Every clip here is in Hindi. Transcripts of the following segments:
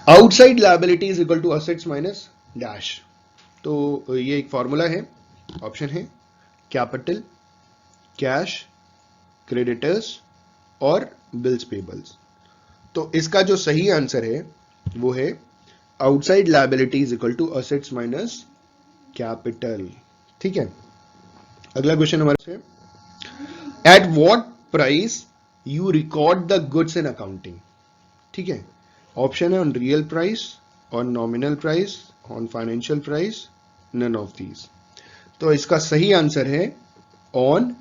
Outside liability is equal to assets minus dash. तो ये एक फॉर्मूला है, ऑप्शन है कैपिटल, कैश, क्रेडिटर्स और बिल्स पेबल्स। तो इसका जो सही आंसर है वो है outside liability is equal to assets minus capital. ठीक है, अगला क्वेश्चन हमारे से, at what price you record the goods in accounting. ठीक है, ऑप्शन है on real price, on nominal price, on financial price, none of these. तो इसका सही आंसर है on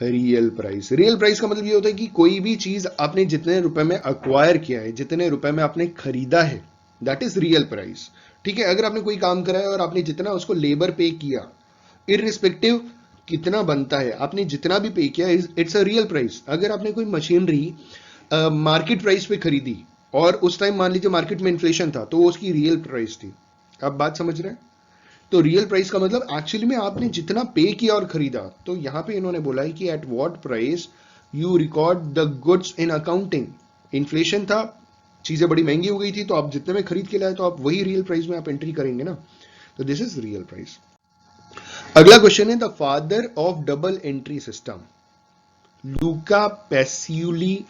real price. Real price का मतलब ये होता है कि कोई भी चीज आपने जितने रुपए में अक्वायर किया है, जितने रुपए में आपने खरीदा है, दैट इज रियल प्राइस। ठीक है, अगर आपने कोई काम करा है और आपने जितना उसको लेबर पे किया, इररिस्पेक्टिव कितना बनता है, आपने जितना भी पे किया, इट्स अ रियल प्राइस। अगर आपने कोई मशीनरी मार्केट प्राइस पे खरीदी और उस टाइम मान लीजिए मार्केट में इन्फ्लेशन था, तो वो उसकी रियल प्राइस थी। आप बात समझ रहे हैं? तो रियल प्राइस का मतलब एक्चुअली में आपने जितना पे किया और खरीदा। तो यहां पे इन्होंने बोला है कि eight what price you record the goods in accounting. Inflation था, चीजें बड़ी महंगी हो गई थी, तो आप जितने में खरीद के लाए तो आप वही रियल प्राइस में आप एंट्री करेंगे ना। तो दिस इज रियल प्राइस। अगला क्वेश्चन है, the father of double entry system, लूका पेसियुली,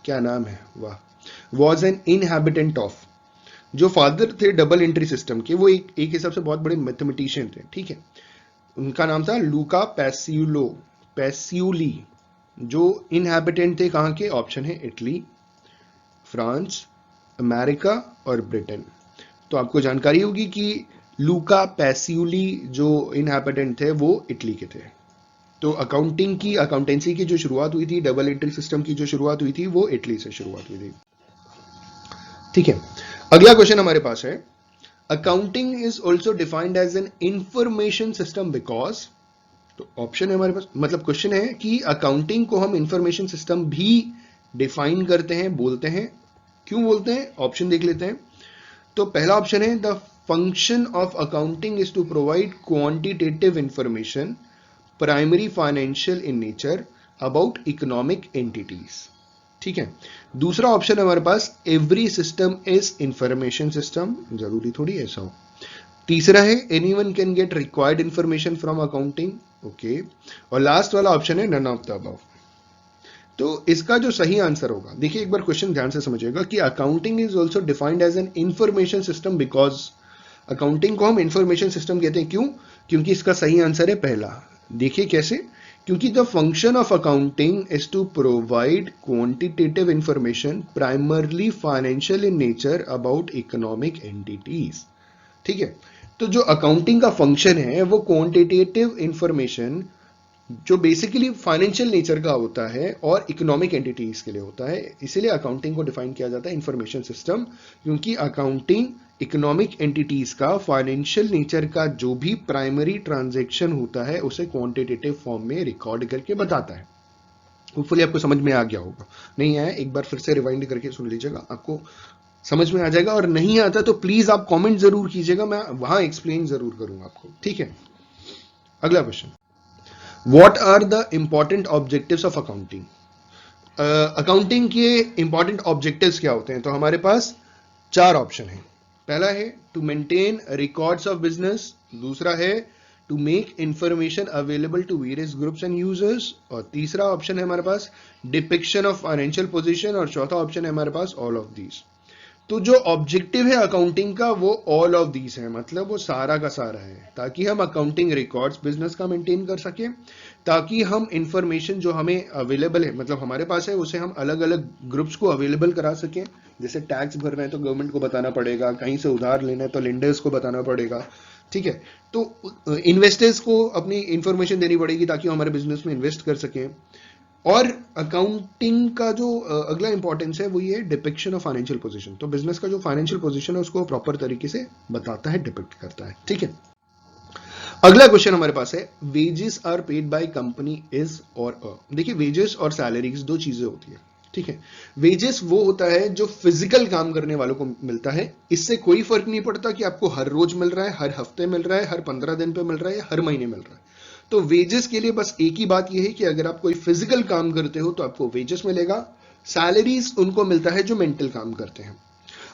क्या नाम है, वाह, वॉज एन इनहैबिटेंट ऑफ। जो फादर थे डबल एंट्री सिस्टम के, वो एक हिसाब से बहुत बड़े मैथमेटिशियन थे। ठीक है, उनका नाम था लूका पेसियुली। जो इनहैबिटेंट थे कहां के, ऑप्शन है इटली, फ्रांस, अमेरिका और ब्रिटेन। तो आपको जानकारी होगी कि लूका पेसियुली जो इनहैबिटेंट थे वो इटली के थे। तो अकाउंटेंसी की जो शुरुआत हुई थी, डबल एंट्री सिस्टम की जो शुरुआत हुई थी, वो इटली से शुरुआत हुई थी। ठीक है, अगला क्वेश्चन हमारे पास है, accounting is also defined as an information system because. तो ऑप्शन है हमारे पास, मतलब क्वेश्चन है कि अकाउंटिंग को हम इंफॉर्मेशन सिस्टम भी डिफाइन करते हैं, बोलते हैं। क्यों बोलते हैं, ऑप्शन देख लेते हैं। तो पहला ऑप्शन है, the function of accounting is to provide quantitative information primary financial in nature about economic entities. ठीक है, दूसरा ऑप्शन है हमारे पास, every system is information system, जरूरी थोड़ी ऐसा हो। तीसरा है, anyone can get required information from accounting, okay. और लास्ट वाला ऑप्शन है नन ऑफ द अबव। तो इसका जो सही आंसर होगा, देखिए एक बार क्वेश्चन ध्यान से समझिएगा कि accounting is also defined as an information system because. Accounting को हम इंफॉर्मेशन सिस्टम कहते हैं, क्यों? क्योंकि इसका सही आंसर है पहला। देखिए कैसे, क्योंकि the function of accounting is to provide quantitative information primarily financial in nature about economic entities. ठीक है, तो जो अकाउंटिंग का फंक्शन है वो क्वांटिटेटिव इंफॉर्मेशन जो बेसिकली फाइनेंशियल नेचर का होता है और इकोनॉमिक एंटिटीज के लिए होता है। इसीलिए अकाउंटिंग को डिफाइन किया जाता है इंफॉर्मेशन सिस्टम, क्योंकि अकाउंटिंग इकोनॉमिक एंटिटीज का फाइनेंशियल नेचर का जो भी प्राइमरी ट्रांजैक्शन होता है उसे क्वांटिटेटिव फॉर्म में रिकॉर्ड करके बताता है। होपफुली आपको समझ में आ गया होगा, नहीं आया एक बार फिर से रिवाइंड करके सुन लीजिएगा, आपको समझ में आ जाएगा। और नहीं आता तो प्लीज आप कमेंट जरूर कीजिएगा, मैं वहां एक्सप्लेन जरूर करूंगा आपको। ठीक है, अगला question, what are the important objectives of accounting. Accounting के इंपॉर्टेंट ऑब्जेक्टिव्स क्या होते हैं? तो हमारे पास चार ऑप्शन है। पहला है to maintain records of business, दूसरा है to make information available to various groups and users, और तीसरा ऑप्शन है हमारे पास डिपिक्शन ऑफ फाइनेंशियल पोजीशन, और चौथा ऑप्शन है हमारे पास ऑल ऑफ दीज। तो जो ऑब्जेक्टिव है अकाउंटिंग का वो ऑल ऑफ दीज है, मतलब वो सारा का सारा है, ताकि हम अकाउंटिंग रिकॉर्ड्स बिजनेस का मेंटेन कर सके, ताकि हम इंफॉर्मेशन जो हमें अवेलेबल है, मतलब हमारे पास है, उसे हम अलग अलग ग्रुप्स को अवेलेबल करा सकें। जैसे टैक्स भरना है तो गवर्नमेंट को बताना पड़ेगा, कहीं से उधार लेना है तो लेंडर्स को बताना पड़ेगा। ठीक है, तो इन्वेस्टर्स को अपनी इंफॉर्मेशन देनी पड़ेगी ताकि वो हमारे बिजनेस में इन्वेस्ट कर सकें। और अकाउंटिंग का जो अगला इंपॉर्टेंस है वो ये डिपिक्शन ऑफ फाइनेंशियल पोजीशन। तो बिजनेस का जो फाइनेंशियल पोजीशन है उसको प्रॉपर तरीके से बताता है, डिपिक्ट करता है। ठीक है, अगला क्वेश्चन हमारे पास है, wages are paid by company is और अ। देखिए वेजेस और सैलरीज दो चीजें होती है। ठीक है, वेजेस वो होता है जो फिजिकल काम करने वालों को मिलता है, इससे कोई फर्क नहीं पड़ता कि आपको हर रोज मिल रहा है, हर हफ्ते मिल रहा है, हर 15 दिन पे मिल रहा है या हर महीने मिल रहा है। तो वेजेस के लिए बस एक ही बात यह है कि अगर आप कोई फिजिकल काम करते हो तो आपको वेजेस मिलेगा। सैलरीज उनको मिलता है जो मेंटल काम करते हैं।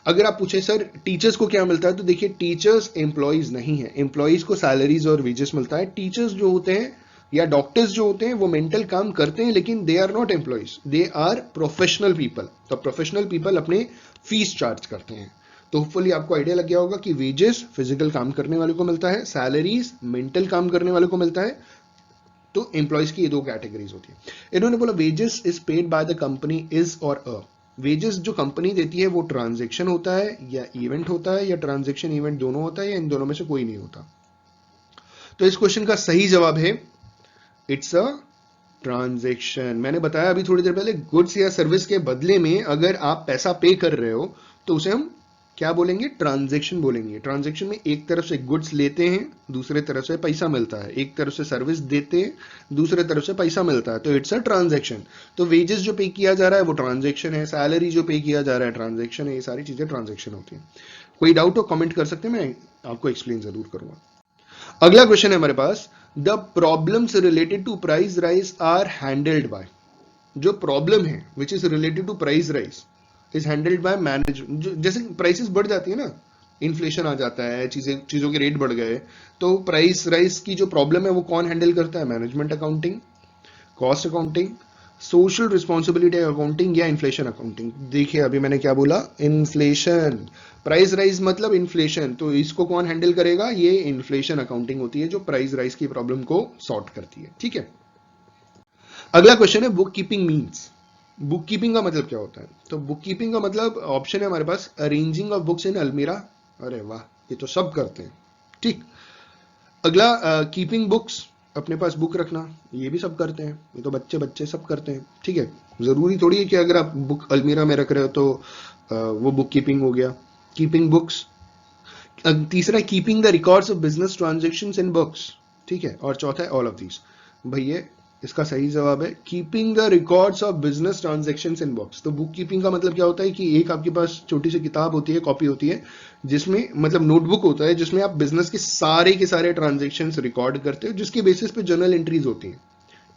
अगर आप पूछे सर टीचर्स को क्या मिलता है, तो देखिए टीचर्स एम्प्लॉइज नहीं है, एम्प्लॉइज को सैलरीज और वेजेस मिलता है। टीचर्स जो होते हैं या डॉक्टर्स जो होते हैं वो मेंटल काम करते हैं, लेकिन they are not employees, they are professional people. तो प्रोफेशनल पीपल अपने फीस चार्ज करते हैं। तो होपफुली आपको आइडिया लग गया होगा कि वेजेस फिजिकल काम करने वाले को मिलता है, सैलरीज मेंटल काम करने वाले को मिलता है। तो एम्प्लॉइज की ये दो कैटेगरीज होती है। इन्होंने बोला wages is paid by the company is और अ। वेजेस जो कंपनी देती है वो ट्रांजेक्शन होता है या इवेंट होता है, या ट्रांजेक्शन इवेंट दोनों होता है, या इन दोनों में से कोई नहीं होता। तो इस क्वेश्चन का सही जवाब है इट्स अ ट्रांजेक्शन। मैंने बताया अभी थोड़ी देर पहले, गुड्स या सर्विस के बदले में अगर आप पैसा पे कर रहे हो तो उसे हम क्या बोलेंगे, ट्रांजेक्शन बोलेंगे। ट्रांजेक्शन में एक तरफ से गुड्स लेते हैं, दूसरे तरफ से पैसा मिलता है, एक तरफ से सर्विस देते हैं, दूसरे तरफ से पैसा मिलता है, तो इट्स अ ट्रांजेक्शन। तो वेजेस जो पे किया जा रहा है वो ट्रांजेक्शन है, सैलरी जो पे किया जा रहा है ट्रांजेक्शन है, ये सारी चीजें ट्रांजेक्शन होती हैं। कोई डाउट हो कमेंट कर सकते हैं, मैं आपको एक्सप्लेन जरूर करूंगा। अगला क्वेश्चन है हमारे पास, the problems related to price rise are handled by. जो प्रॉब्लम है which is related to price rise is handled by management. जैसे प्राइसेस बढ़ जाती है ना, इन्फ्लेशन आ जाता है, चीजों के रेट बढ़ गए, तो प्राइस राइज की जो प्रॉब्लम है वो कौन हैंडल करता है, management accounting, cost accounting, social responsibility accounting या इन्फ्लेशन अकाउंटिंग। देखिए अभी मैंने क्या बोला, इन्फ्लेशन। प्राइस राइज मतलब इन्फ्लेशन, तो इसको कौन हैंडल करेगा, ये इन्फ्लेशन अकाउंटिंग होती है जो प्राइस राइज की प्रॉब्लम को सॉर्ट करती है। ठीक है, अगला क्वेश्चन है book keeping means. Book keeping का मतलब क्या होता है, तो बुक कीपिंग का मतलब ऑप्शन है हमारे पास, अरेंजिंग ऑफ बुक्स इन अलमीरा। अरे वाह, ये तो सब करते हैं। ठीक, अगला कीपिंग बुक्स, अपने पास बुक रखना, ये भी सब करते हैं, ये तो बच्चे बच्चे सब करते हैं। ठीक है, जरूरी थोड़ी है कि अगर आप बुक अलमीरा में रख रहे हो तो वो बुक कीपिंग हो गया, कीपिंग बुक्स। तीसरा keeping the records of business transactions in books. ठीक है, और चौथा है ऑल ऑफ दीज। भैया इसका सही जवाब है keeping the records of business transactions in books. तो बुक कीपिंग का मतलब क्या होता है कि एक आपके पास छोटी सी किताब होती है, कॉपी होती है, जिसमें मतलब नोटबुक होता है जिसमें आप बिजनेस के सारे ट्रांजेक्शंस रिकॉर्ड करते हो, जिसके बेसिस पे जर्नल एंट्रीज होती हैं।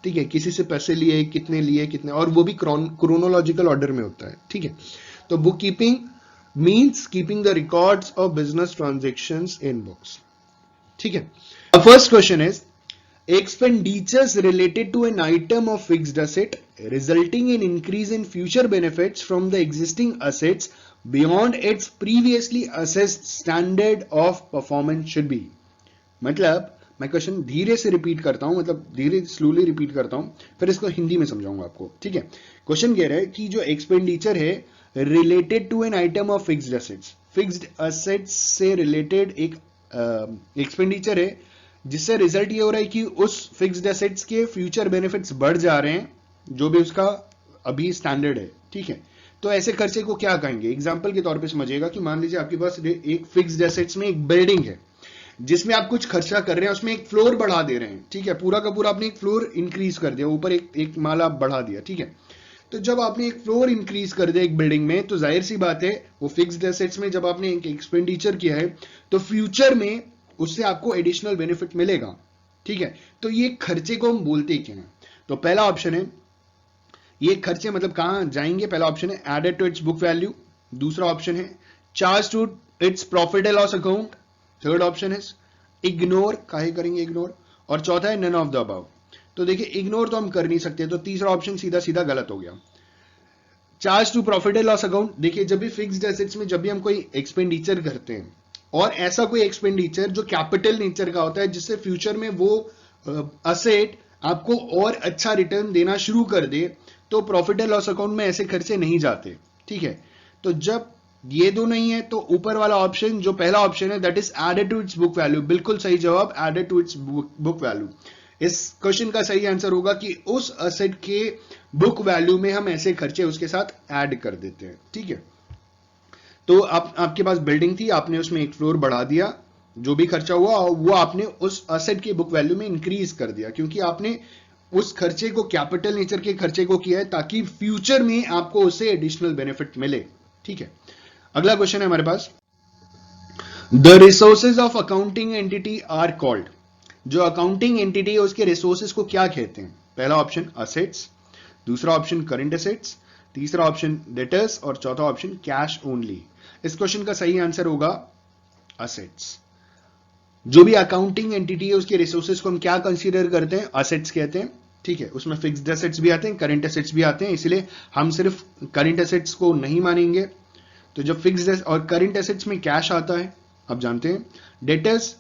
ठीक है, किसी से पैसे लिए कितने, और वो भी क्रोनोलॉजिकल ऑर्डर में होता है। ठीक है, तो book keeping means keeping the records of business transactions in books. ठीक है, first question is expenditures related to an item of fixed asset resulting in increase in future benefits from the existing assets beyond its previously assessed standard of performance should be। मतलब मैं क्वेश्चन धीरे से रिपीट करता हूं, मतलब धीरे स्लोली रिपीट करता हूं, फिर इसको हिंदी में समझाऊंगा आपको। ठीक है, क्वेश्चन कह रहा है कि जो एक्सपेंडिचर है related to an item of fixed assets, fixed assets से रिलेटेड एक एक्सपेंडिचर है जिससे रिजल्ट ये हो रहा है कि उस फिक्स्ड एसेट्स के फ्यूचर बेनिफिट्स बढ़ जा रहे हैं, जो भी उसका अभी स्टैंडर्ड है। ठीक है, तो ऐसे खर्चे को क्या कहेंगे, एग्जांपल के तौर पे समझिएगा कि मान लीजिए आपके पास एक फिक्स्ड एसेट्स में एक बिल्डिंग है जिसमें आप कुछ खर्चा कर रहे हैं, उसमें एक फ्लोर बढ़ा दे रहे हैं। ठीक है, पूरा का पूरा आपने एक फ्लोर इंक्रीज कर दिया, ऊपर एक माला बढ़ा दिया। ठीक है, तो जब आपने एक फ्लोर इंक्रीज कर दिया एक बिल्डिंग में, तो जाहिर सी बात है वो फिक्स्ड एसेट्स में जब आपने एक एक्सपेंडिचर किया है तो फ्यूचर में उससे आपको एडिशनल बेनिफिट मिलेगा। ठीक है, तो ये खर्चे को हम बोलते क्या हैं, तो पहला ऑप्शन है, ये खर्चे मतलब कहां जाएंगे, पहला ऑप्शन है added to its book value, दूसरा ऑप्शन है charge to its profit and loss account, third option है इग्नोर, काहे करेंगे इग्नोर, और चौथा है नन ऑफ द अबव। तो देखिए इग्नोर तो हम कर नहीं सकते, तो तीसरा ऑप्शन सीधा सीधा गलत हो गया। Charge to profit and loss account, देखिए जब भी फिक्स्ड एसेट्स में जब भी हम कोई एक्सपेंडिचर करते हैं, और ऐसा कोई एक्सपेंडिचर जो कैपिटल नेचर का होता है जिससे फ्यूचर में वो असेट आपको और अच्छा रिटर्न देना शुरू कर दे, तो प्रॉफिट एंड लॉस अकाउंट में ऐसे खर्चे नहीं जाते। ठीक है, तो जब ये दो नहीं है तो ऊपर वाला ऑप्शन जो पहला ऑप्शन है that is added to its book value, बिल्कुल सही जवाब, added to its book value. इस क्वेश्चन का सही आंसर होगा कि उस असेट के बुक वैल्यू में हम ऐसे खर्चे उसके साथ ऐड कर देते हैं। ठीक है, तो आपके पास बिल्डिंग थी, आपने उसमें एक फ्लोर बढ़ा दिया, जो भी खर्चा हुआ वो आपने उस असेट के बुक वैल्यू में इंक्रीज कर दिया, क्योंकि आपने उस खर्चे को कैपिटल नेचर के खर्चे को किया है ताकि फ्यूचर में आपको उससे एडिशनल बेनिफिट मिले। ठीक है, अगला क्वेश्चन है हमारे पास, the resources of accounting entity are called. जो अकाउंटिंग एंटिटी है उसके रिसोर्सेज को क्या कहते हैं, पहला ऑप्शन असेट्स, दूसरा ऑप्शन करंट असेट्स, तीसरा ऑप्शन डेटर्स, और चौथा ऑप्शन कैश ओनली। इस क्वेश्चन का सही आंसर होगा असेट्स। जो भी अकाउंटिंग एंटिटी है उसके रिसोर्सेज को हम क्या कंसीडर करते हैं, असेट्स कहते हैं। ठीक है, उसमें फिक्स्ड एसेट्स भी आते हैं, करंट एसेट्स भी आते हैं, इसलिए हम सिर्फ करंट एसेट्स को नहीं मानेंगे। तो जब फिक्स्ड और करंट एसेट्स में कैश आता है, आप जानते हैं। डेटर्स,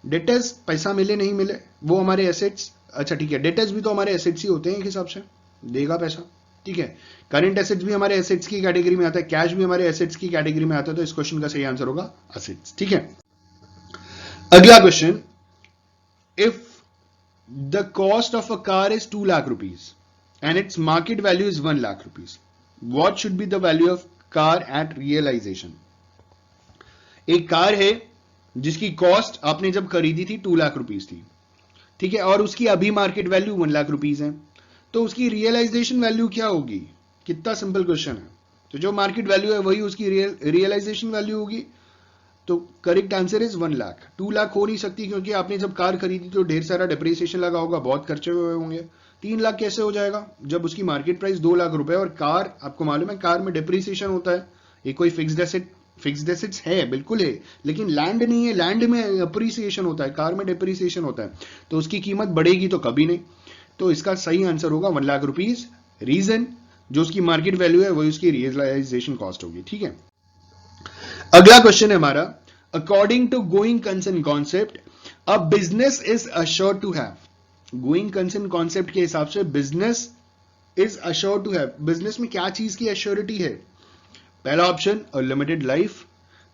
डेटर्स पैसा मिले नहीं मिले वो हमारे एसेट्स, अच्छा ठीक है, डेटर्स भी तो हमारे एसेट्स ही होते हैं एक हिसाब से, देगा पैसा। ठीक है, करंट एसेट्स भी हमारे एसेट्स की कैटेगरी में आता है, कैश भी हमारे एसेट्स की कैटेगरी में आता है, तो इस क्वेश्चन का सही आंसर होगा एसेट्स। ठीक है, अगला question, if the cost of a car is 2 lakh rupees and its market value is 1 lakh rupees, what should be the value of car at realization. एक कार है जिसकी कॉस्ट आपने जब खरीदी थी 2 लाख रुपीज थी, ठीक है, और उसकी अभी मार्केट वैल्यू 1 लाख रुपीज है, तो उसकी रियलाइजेशन वैल्यू क्या होगी। कितना सिंपल क्वेश्चन है। तो जो मार्केट वैल्यू है वही उसकी रियलाइजेशन वैल्यू होगी। तो correct answer is 1 lakh. 2 lakh हो नहीं सकती क्योंकि आपने जब कार खरीदी तो ढेर सारा डिप्रिसिएशन लगा होगा, बहुत खर्चे हुए होंगे। 3 लाख कैसे हो जाएगा जब उसकी मार्केट प्राइस 2 लाख रुपए, और कार आपको मालूम है कार में डिप्रिसिएशन होता है। ये कोई फिक्स्ड एसेट्स है, बिल्कुल है, लेकिन लैंड नहीं है, लैंड में अप्रिसिएशन होता है, कार में डिप्रिसिएशन होता है, तो उसकी कीमत बढ़ेगी तो कभी नहीं। तो इसका सही आंसर होगा 1 लाख रुपीज। रीजन, जो उसकी मार्केट वैल्यू है वही उसकी रियलाइजेशन कॉस्ट होगी। ठीक है, अगला क्वेश्चन है हमारा, according to going concern concept a business is assured to have. Going concern concept के हिसाब से business is assured to have, business में क्या चीज की अश्योरिटी है। पहला ऑप्शन अ लिमिटेड लाइफ,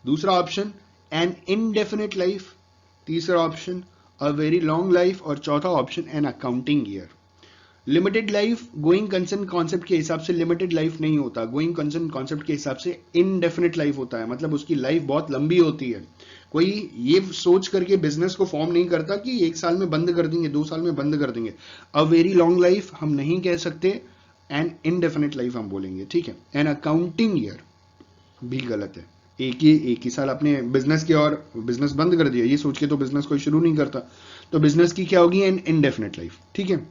दूसरा ऑप्शन एन इनडेफिनेट लाइफ, तीसरा option a very long life, और चौथा option an accounting year. Limited life going concern concept के हिसाब से लिमिटेड लाइफ नहीं होता, गोइंग कंसर्न कॉन्सेप्ट के हिसाब से इनडेफिनेट लाइफ होता है, मतलब उसकी लाइफ बहुत लंबी होती है। कोई ये सोच करके बिजनेस को फॉर्म नहीं करता कि 1 साल में बंद कर देंगे, 2 साल में बंद कर देंगे। अ वेरी लॉन्ग लाइफ हम नहीं कह सकते, एन इनडेफिनेट लाइफ हम बोलेंगे। ठीक है, एन अकाउंटिंग ईयर भी गलत है। एक ही साल आपने बिजनेस किया और बिजनेस बंद कर दिया, ये सोच के तो बिजनेस कोई शुरू नहीं करता। तो बिजनेस की क्या होगी, एन इनडेफिनेट लाइफ। ठीक है,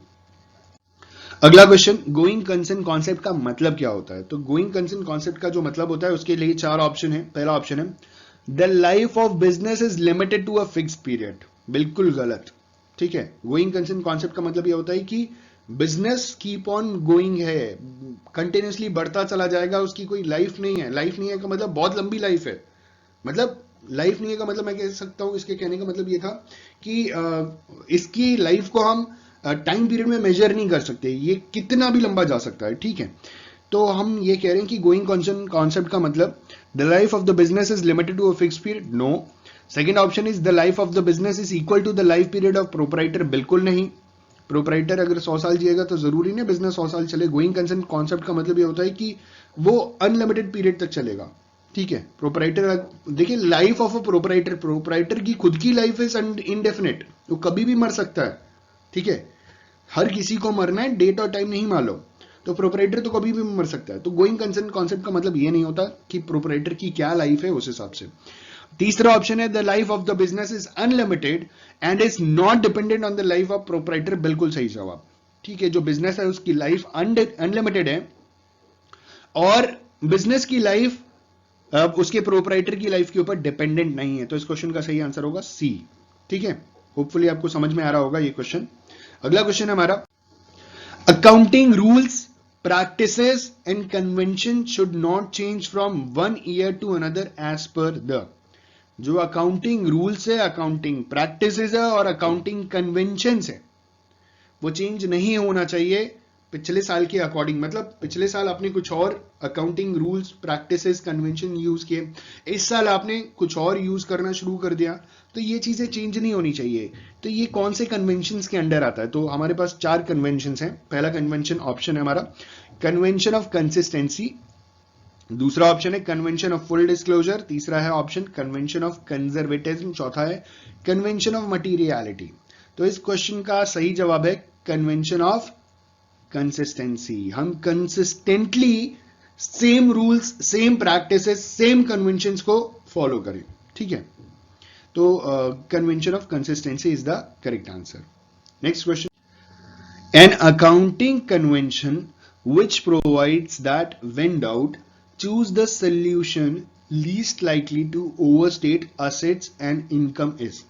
अगला क्वेश्चन, गोइंग कंसर्न कॉन्सेप्ट का मतलब क्या होता है। तो गोइंग कंसर्न कॉन्सेप्ट का जो मतलब होता है उसके लिए 4 ऑप्शन है। पहला ऑप्शन है the life of business is limited to a fix period, बिल्कुल गलत। ठीक है, गोइंग कंसर्न कॉन्सेप्ट का मतलब यह होता है कि बिजनेस कीप ऑन गोइंग है, कंटिन्यूसली बढ़ता चला जाएगा, उसकी कोई लाइफ नहीं है। लाइफ नहीं है का मतलब बहुत लंबी लाइफ है, मतलब लाइफ नहीं है का मतलब मैं कह सकता हूं, इसके कहने का मतलब ये था कि इसकी लाइफ को हम टाइम पीरियड में मेजर नहीं कर सकते, ये कितना भी लंबा जा सकता है। ठीक है, तो हम ये कह रहे हैं कि गोइंग कंसर्न कॉन्सेप्ट का मतलब the life of the business is limited to a fix period, no. Second option is the life of the business is equal to the life period of proprietor, बिल्कुल नहीं। प्रोपराइटर अगर 100 साल जिएगा तो जरूरी नहीं बिजनेस 100 साल चले। गोइंग कंसर्न कॉन्सेप्ट का मतलब ये होता है कि वो अनलिमिटेड पीरियड तक चलेगा। ठीक है, प्रोपराइटर, देखिए life of a proprietor, proprietor की खुद की लाइफ इज इनडेफिनेट, वो कभी भी मर सकता है। ठीक है, हर किसी को मरना है, डेट और टाइम नहीं मालूम, तो प्रोपराइटर तो कभी भी मर सकता है। तो गोइंग कंसर्न कॉन्सेप्ट का मतलब ये नहीं होता कि प्रोपराइटर की क्या लाइफ है उस हिसाब से। तीसरा ऑप्शन है the life of the business is unlimited and is not dependent on the life of proprietor, बिल्कुल सही जवाब। ठीक है, जो बिजनेस है उसकी लाइफ अनलिमिटेड है और बिजनेस की लाइफ अब उसके प्रोपराइटर की लाइफ के ऊपर डिपेंडेंट नहीं है, तो इस क्वेश्चन का सही आंसर होगा सी। ठीक है, होपफुली आपको समझ में आ रहा होगा ये क्वेश्चन। अगला क्वेश्चन है हमारा, accounting rules, practices and convention should not change from one year to another as per the। जो अकाउंटिंग रूल्स है, अकाउंटिंग प्रैक्टिसेस है और अकाउंटिंग कन्वेंशन है, वो चेंज नहीं होना चाहिए पिछले साल के अकॉर्डिंग। मतलब पिछले साल आपने कुछ और accounting rules, practices, convention use किए, इस साल आपने कुछ और यूज करना शुरू कर दिया, तो ये चीजें चेंज नहीं होनी चाहिए। तो ये कौन से कन्वेंशन के अंडर आता है, तो हमारे पास 4 कन्वेंशन हैं। पहला कन्वेंशन ऑप्शन है हमारा कन्वेंशन ऑफ कंसिस्टेंसी, दूसरा ऑप्शन है कन्वेंशन ऑफ फुल डिस्क्लोजर, तीसरा है ऑप्शन कन्वेंशन ऑफ कंजर्वेटिज्म, चौथा है कन्वेंशन ऑफ मटीरियलिटी। तो इस क्वेश्चन का सही जवाब है कन्वेंशन ऑफ कंसिस्टेंसी। हम consistently same rules, same practices, same conventions को फॉलो करें। ठीक है, तो convention of consistency is the correct answer. Next question, an accounting convention which provides that when doubt choose the solution least likely to overstate assets and income is.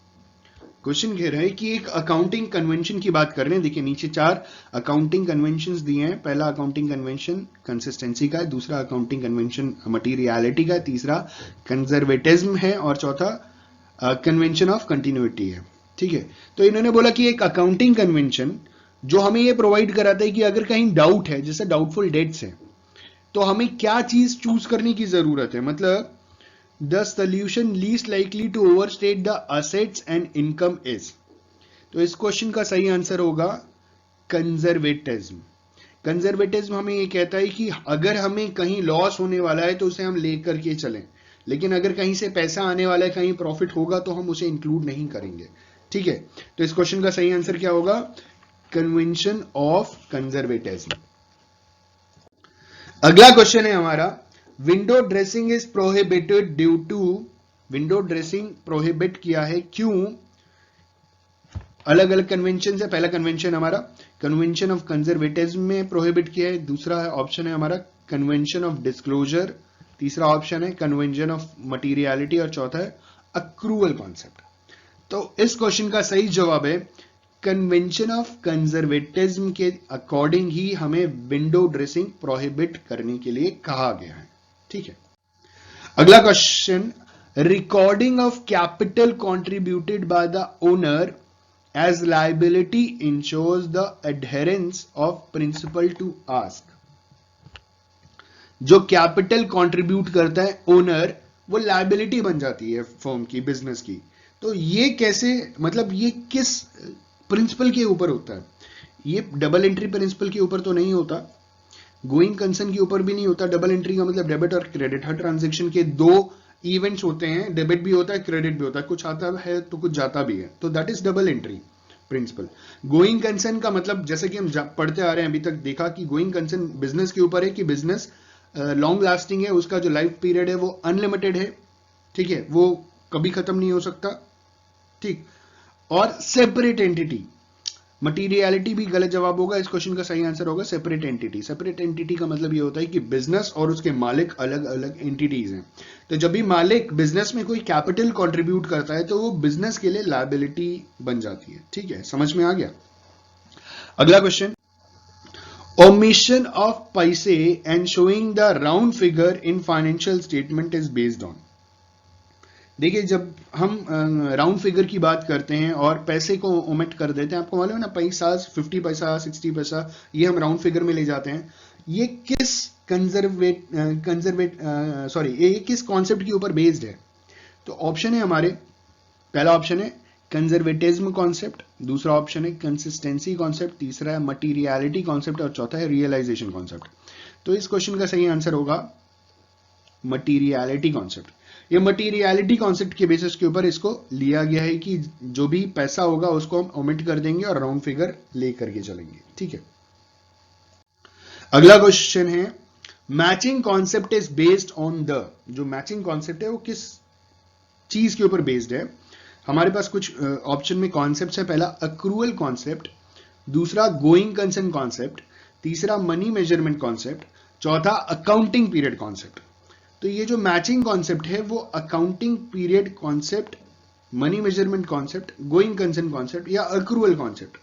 Question कह रहा है कि एक अकाउंटिंग कन्वेंशन की बात कर रहे हैं। देखिए नीचे 4 अकाउंटिंग कन्वेंशंस दिए हैं। पहला अकाउंटिंग कन्वेंशन कंसिस्टेंसी का है, दूसरा अकाउंटिंग कन्वेंशन मटीरियलिटी का है, तीसरा कंजर्वेटिज्म है और चौथा कन्वेंशन ऑफ कंटिन्यूटी है। ठीक है, तो इन्होंने बोला कि एक अकाउंटिंग कन्वेंशन जो हमें ये प्रोवाइड कराता है कि अगर कहीं डाउट है, जैसे डाउटफुल डेट्स है, तो हमें क्या चीज चूज करने की जरूरत है। मतलब the solution least likely to overstate the assets and income is. तो इस क्वेश्चन का सही आंसर होगा कंजर्वेटिज्म। कंजर्वेटिज्म हमें ये कहता है कि अगर हमें कहीं लॉस होने वाला है तो उसे हम लेकर के चलें, लेकिन अगर कहीं से पैसा आने वाला है, कहीं प्रॉफिट होगा, तो हम उसे इंक्लूड नहीं करेंगे। ठीक है, तो इस क्वेश्चन का सही आंसर क्या होगा? Convention of conservatism. अगला क्वेश्चन है हमारा, window dressing is prohibited due to. Window dressing prohibit किया है क्यों? अलग अलग कन्वेंशन है। पहला कन्वेंशन हमारा कन्वेंशन ऑफ कंजर्वेटिज्म में प्रोहिबिट किया है, दूसरा ऑप्शन है हमारा कन्वेंशन ऑफ डिस्क्लोजर, तीसरा ऑप्शन है कन्वेंशन ऑफ मटीरियलिटी और चौथा है अक्रूवल कॉन्सेप्ट। तो इस क्वेश्चन का सही जवाब है कन्वेंशन ऑफ कंजर्वेटिज्म के अकॉर्डिंग ही हमें विंडो ड्रेसिंग प्रोहिबिट करने के लिए कहा गया है। ठीक है, अगला question, recording of capital contributed by the owner as liability insures the adherence of principle to ask. जो कैपिटल कंट्रीब्यूट करता है ओनर, वो लायबिलिटी बन जाती है फर्म की, बिजनेस की। तो ये कैसे, मतलब ये किस प्रिंसिपल के ऊपर होता है? ये डबल एंट्री प्रिंसिपल के ऊपर तो नहीं होता, गोइंग कंसर्न के ऊपर भी नहीं होता। डबल एंट्री का मतलब डेबिट और क्रेडिट, हर ट्रांजैक्शन के 2 इवेंट्स होते हैं, डेबिट भी होता है, क्रेडिट भी होता है, कुछ आता है तो कुछ जाता भी है, तो that is double entry principle. Going concern का मतलब, जैसे कि हम पढ़ते आ रहे हैं, अभी तक देखा कि गोइंग कंसर्न बिजनेस के ऊपर है कि बिजनेस लॉन्ग लास्टिंग है, उसका जो लाइफ पीरियड है वो अनलिमिटेड है। ठीक है, वो कभी खत्म नहीं हो सकता। ठीक, और सेपरेट एंटिटी, मटीरियलिटी भी गलत जवाब होगा। इस क्वेश्चन का सही आंसर होगा सेपरेट एंटिटी। सेपरेट एंटिटी का मतलब ये होता है कि बिजनेस और उसके मालिक अलग अलग एंटिटीज हैं। तो जब भी मालिक बिजनेस में कोई कैपिटल कंट्रीब्यूट करता है तो वो बिजनेस के लिए लायबिलिटी बन जाती है। ठीक है, समझ में आ गया। अगला क्वेश्चन, ओमिशन ऑफ पैसे and showing the round figure in financial statement is based on. देखिए, जब हम राउंड फिगर की बात करते हैं और पैसे को ओमिट कर देते हैं, आपको मालूम है ना, पैसा 50 पैसा 60 पैसा, ये हम राउंड फिगर में ले जाते हैं। ये किस ये किस कॉन्सेप्ट के ऊपर बेस्ड है? तो ऑप्शन है हमारे, पहला ऑप्शन है कंजर्वेटिज्म कॉन्सेप्ट, दूसरा ऑप्शन है कंसिस्टेंसी कॉन्सेप्ट, तीसरा है मटीरियलिटी कॉन्सेप्ट और चौथा है रियलाइजेशन कॉन्सेप्ट। तो इस क्वेश्चन का सही आंसर होगा मटीरियलिटी कॉन्सेप्ट। ये मटीरियलिटी कॉन्सेप्ट के बेसिस के ऊपर इसको लिया गया है कि जो भी पैसा होगा उसको हम ओमिट कर देंगे और राउंड फिगर लेकर के चलेंगे। ठीक है, अगला क्वेश्चन है, matching concept is based on the. जो मैचिंग कॉन्सेप्ट है वो किस चीज के ऊपर बेस्ड है? हमारे पास कुछ ऑप्शन में कॉन्सेप्ट है। पहला अक्रूवल कॉन्सेप्ट, दूसरा गोइंग कंसर्न कॉन्सेप्ट, तीसरा मनी मेजरमेंट कॉन्सेप्ट, चौथा अकाउंटिंग पीरियड कॉन्सेप्ट। तो ये जो मैचिंग कॉन्सेप्ट है वो accounting period concept, money measurement concept, going concern concept या अक्रूवल कॉन्सेप्ट?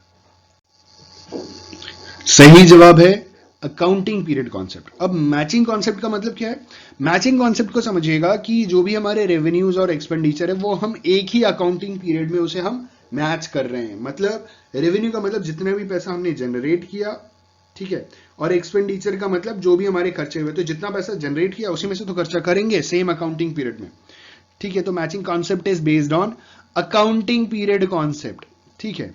सही जवाब है अकाउंटिंग पीरियड कॉन्सेप्ट। अब मैचिंग कॉन्सेप्ट का मतलब क्या है? मैचिंग कॉन्सेप्ट को समझिएगा कि जो भी हमारे रेवेन्यूज और एक्सपेंडिचर है वो हम एक ही अकाउंटिंग पीरियड में उसे हम मैच कर रहे हैं। मतलब रेवेन्यू का मतलब जितने भी पैसा हमने जनरेट किया, ठीक है, और एक्सपेंडिचर का मतलब जो भी हमारे खर्चे हुए, तो जितना पैसा जनरेट किया उसी में से तो खर्चा करेंगे सेम अकाउंटिंग पीरियड में। ठीक है, तो matching concept is based on accounting period concept. ठीक है,